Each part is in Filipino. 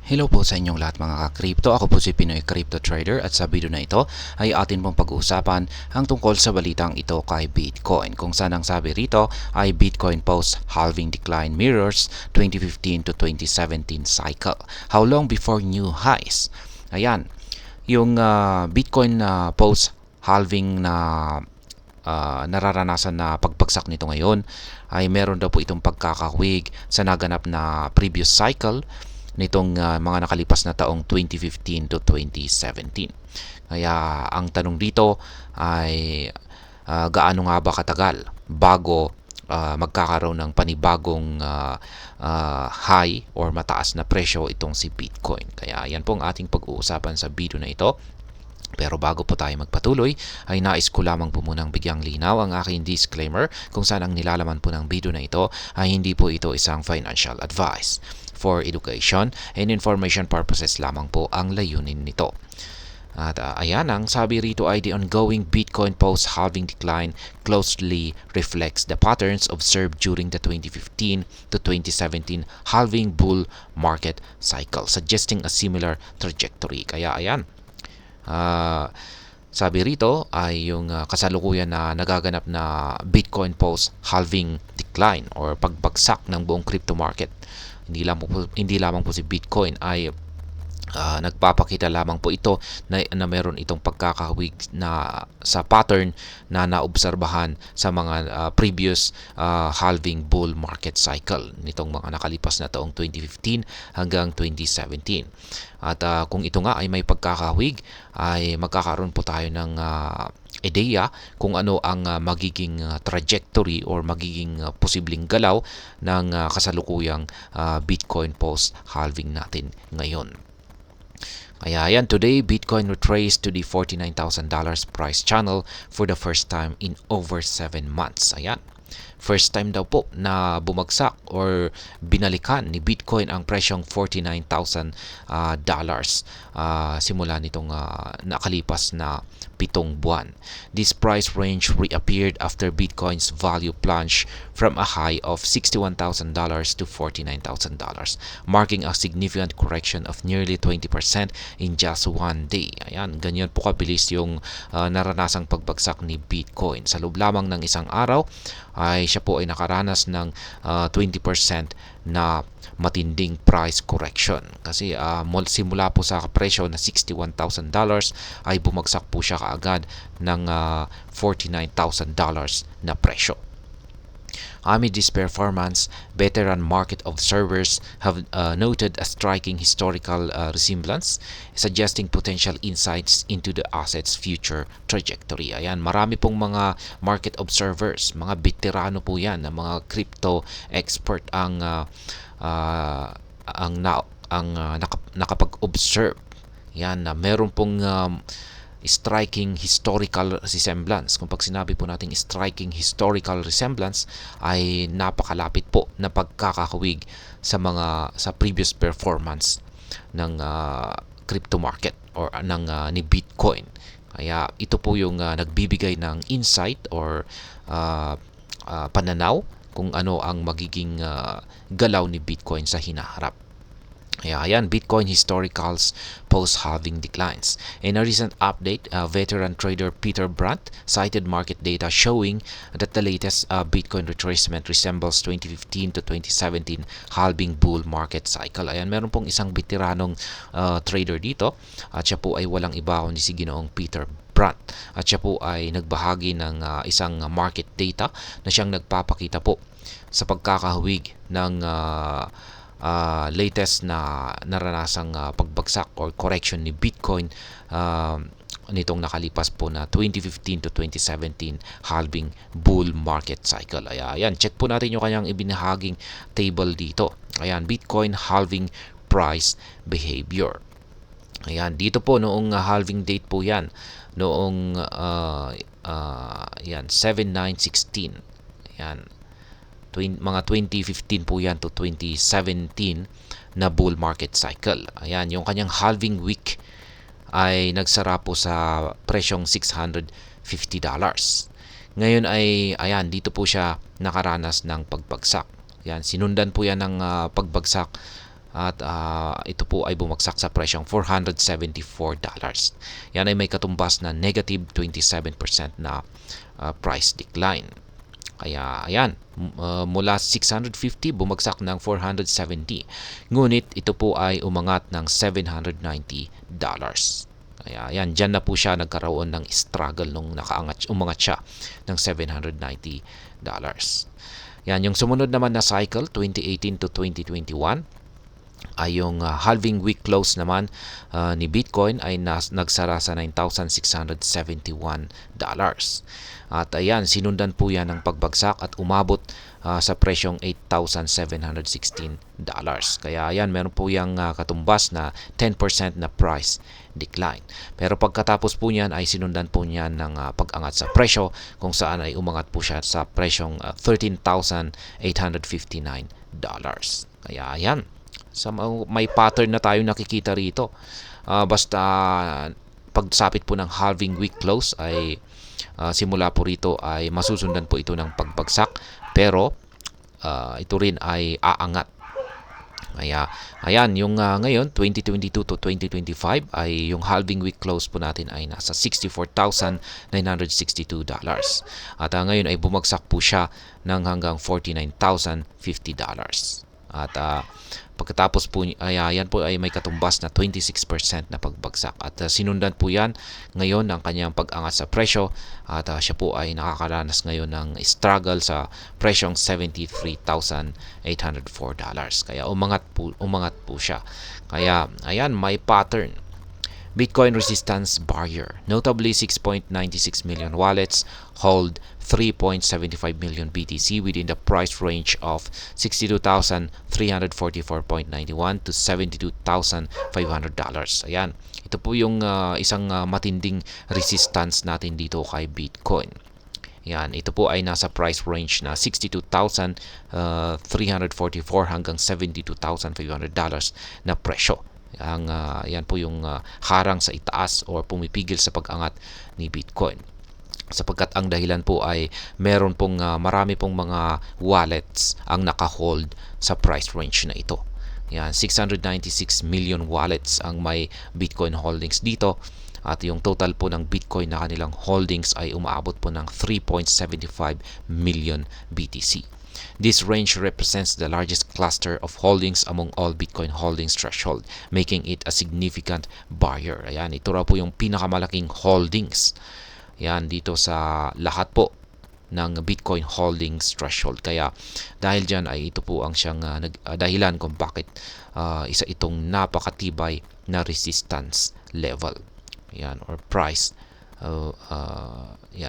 Hello po sa inyong lahat mga ka-crypto. Ako po si Pinoy Crypto Trader at sa video na ito ay atin pong pag-uusapan ang tungkol sa balitang ito kay Bitcoin. Kung saan ang sabi rito ay Bitcoin post halving decline mirrors 2015 to 2017 cycle. How long before new highs? Ayan, yung Bitcoin post halving na nararanasan na pagbagsak nito ngayon ay meron daw po itong pagkakahawig sa naganap na previous cycle nitong mga nakalipas na taong 2015 to 2017. Kaya ang tanong dito ay gaano nga ba katagal bago magkakaroon ng panibagong high or mataas na presyo itong si Bitcoin. Kaya yan po ang ating pag-uusapan sa video na ito. Pero bago po tayo magpatuloy, ay nais ko lamang po munang bigyang linaw ang aking disclaimer kung saan ang nilalaman po ng video na ito ay hindi po ito isang financial advice. For education and information purposes lamang po ang layunin nito. At ayan, ang sabi rito ay the ongoing Bitcoin post-halving decline closely reflects the patterns observed during the 2015 to 2017 halving bull market cycle, suggesting a similar trajectory. Kaya ayan, sabi rito ay yung kasalukuyan na nagaganap na Bitcoin post-halving decline or pagbagsak ng buong crypto market. Hindi lamang po si Bitcoin ay nagpapakita lamang po ito na meron itong pagkakahawig na sa pattern na naobserbahan sa mga previous halving bull market cycle nitong mga nakalipas na taong 2015 hanggang 2017. At kung ito nga ay may pagkakahawig ay magkakaroon po tayo ng ideya kung ano ang magiging trajectory or magiging posibleng galaw ng kasalukuyang Bitcoin post-halving natin ngayon. Kaya yan, today Bitcoin retraced to the $49,000 price channel for the first time in over 7 months. Ayan. First time daw po na bumagsak or binalikan ni Bitcoin ang presyong $49,000 simula nitong nakalipas na 7 buwan. This price range reappeared after Bitcoin's value plunged from a high of $61,000 to $49,000, marking a significant correction of nearly 20% in just one day. Ayan, ganyan po kabilis yung naranasang pagbagsak ni Bitcoin. Sa loob lamang ng isang araw ay siya po ay nakaranas ng 20% na matinding price correction. Kasi simula po sa presyo na $61,000 ay bumagsak po siya kaagad ng $49,000 na presyo. Amid this performance, veteran market observers have noted a striking historical resemblance, suggesting potential insights into the asset's future trajectory. Ayan, marami pong mga market observers, mga veterano po yan, mga crypto expert ang nakapag-observe. Yan, na meron pong striking historical resemblance. Kung pag sinabi po natin striking historical resemblance ay napakalapit po na pagkakahawig sa previous performance ng crypto market or ni Bitcoin. Kaya ito po yung nagbibigay ng insight or pananaw kung ano ang magiging galaw ni Bitcoin sa hinaharap. Ayan, Bitcoin historicals post-halving declines. In a recent update, veteran trader Peter Brandt cited market data showing that the latest Bitcoin retracement resembles 2015 to 2017 halving bull market cycle. Ayan, meron pong isang veteranong trader dito at siya po ay walang iba kundi si Ginoong Peter Brandt. At siya po ay nagbahagi ng isang market data na siyang nagpapakita po sa pagkakahawig ng latest na naranasang pagbagsak or correction ni Bitcoin nitong nakalipas po na 2015 to 2017 halving bull market cycle. Ayan, check po natin yung kanyang ibinahaging table dito. Ayan, Bitcoin halving price behavior. Ayan, dito po noong halving date po yan, noong 7/9/16. Ayan, mga 2015 po yan to 2017 na bull market cycle. Ayan, yung kanyang halving week ay nagsara po sa presyong $650. Ngayon ay, ayan, dito po siya nakaranas ng pagbagsak. Ayan, sinundan po yan ng pagbagsak at ito po ay bumagsak sa presyong $474. Yan ay may katumbas na negative 27% na price decline. Kaya ayan, mula 650 bumagsak ng 470. Ngunit ito po ay umangat ng $790. Kaya ayan, dyan na po siya nagkaroon ng struggle nung umangat siya ng $790. Yan, yung sumunod naman na cycle, 2018 to 2021, ay yung halving week close naman ni Bitcoin ay nagsara sa $9,671. At ayan, sinundan po yan ng pagbagsak at umabot sa presyong $8,716. Kaya ayan, meron po yung katumbas na 10% na price decline. Pero pagkatapos po niyan ay sinundan po niyan ng pag-angat sa presyo, kung saan ay umangat po siya sa presyong $13,859. Kaya ayan, may pattern na tayo nakikita rito. Basta pagsapit po ng halving week close ay simula po rito ay masusundan po ito ng pagbagsak, pero ito rin ay aangat. Kaya ayan, yung ngayon 2022 to 2025 ay yung halving week close po natin ay nasa $64,962. At ngayon ay bumagsak po siya ng hanggang $49,050. At pagkatapos po yan po ay may katumbas na 26% na pagbagsak. At sinundan po yan ngayon ng kanyang pag-angat sa presyo, at siya po ay nakakaranas ngayon ng struggle sa presyong $73,804. Kaya umangat po siya. Kaya ayan, may pattern. Bitcoin resistance barrier. Notably, 6.96 million wallets hold 3.75 million BTC within the price range of 62,344.91 to $72,500. Ayan. Ito po yung isang matinding resistance natin dito kay Bitcoin. Yan, ito po ay nasa price range na 62,344 hanggang $72,500 na presyo. Yan po yung harang sa itaas o pumipigil sa pag-angat ni Bitcoin. Sapagkat ang dahilan po ay meron pong marami pong mga wallets ang naka-hold sa price range na ito. Yan, 696 million wallets ang may Bitcoin holdings dito. At yung total po ng Bitcoin na kanilang holdings ay umaabot po ng 3.75 million BTC. This range represents the largest cluster of holdings among all Bitcoin holdings threshold, making it a significant barrier. Ayan, ito raw po yung pinakamalaking holdings. Yan, dito sa lahat po ng Bitcoin holdings threshold. Kaya dahil dyan ay ito po ang siyang dahilan kung bakit isa itong napakatibay na resistance level. Yan, or price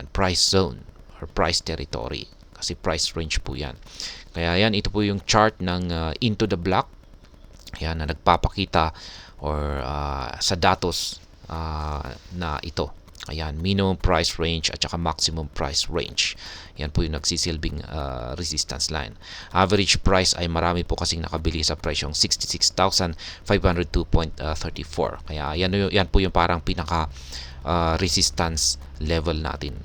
price zone or price territory. Kasi price range po yan. Kaya yan, ito po yung chart ng into the black. Yan, na nagpapakita or sa datos na ito. Ayan, minimum price range at saka maximum price range. Yan po yung nagsisilbing resistance line. Average price ay marami po kasing nakabili sa presyong 66,502.34. Kaya yan po yung parang pinaka resistance level natin.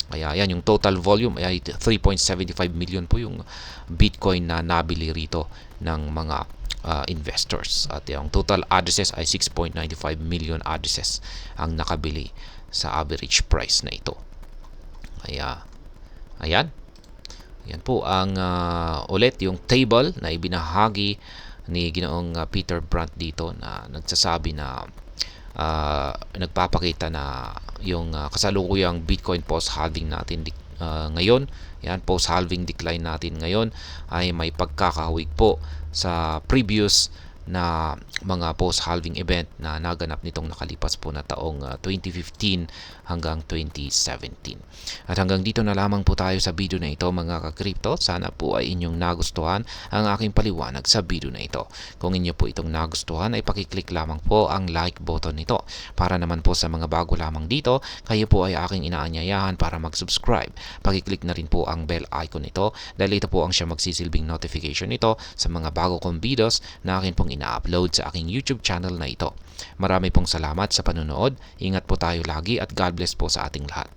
Kaya yan, yung total volume ay 3.75 million po yung Bitcoin na nabili rito ng mga investors. At yung total addresses ay 6.95 million addresses ang nakabili sa average price na ito. Kaya ayan. Yan po ang ulit yung table na ibinahagi ni Ginoong Peter Brandt dito, na nagsasabi na nagpapakita na yung kasalukuyang Bitcoin post-halving natin ngayon, yan, post-halving decline natin ngayon ay may pagkakahawig po sa previous na mga post-halving event na naganap nitong nakalipas po na taong 2015 hanggang 2017. At hanggang dito na lamang po tayo sa video na ito, mga ka-crypto. Sana po ay inyong nagustuhan ang aking paliwanag sa video na ito. Kung inyo po itong nagustuhan ay pakiclick lamang po ang like button nito. Para naman po sa mga bago lamang dito, kayo po ay aking inaanyayahan para mag-subscribe. Pakiclick na rin po ang bell icon nito dahil ito po ang siya magsisilbing notification nito sa mga bago kong videos na akin pong ina-upload sa aking YouTube channel na ito. Marami pong salamat sa panonood. Ingat po tayo lagi at God bless po sa ating lahat.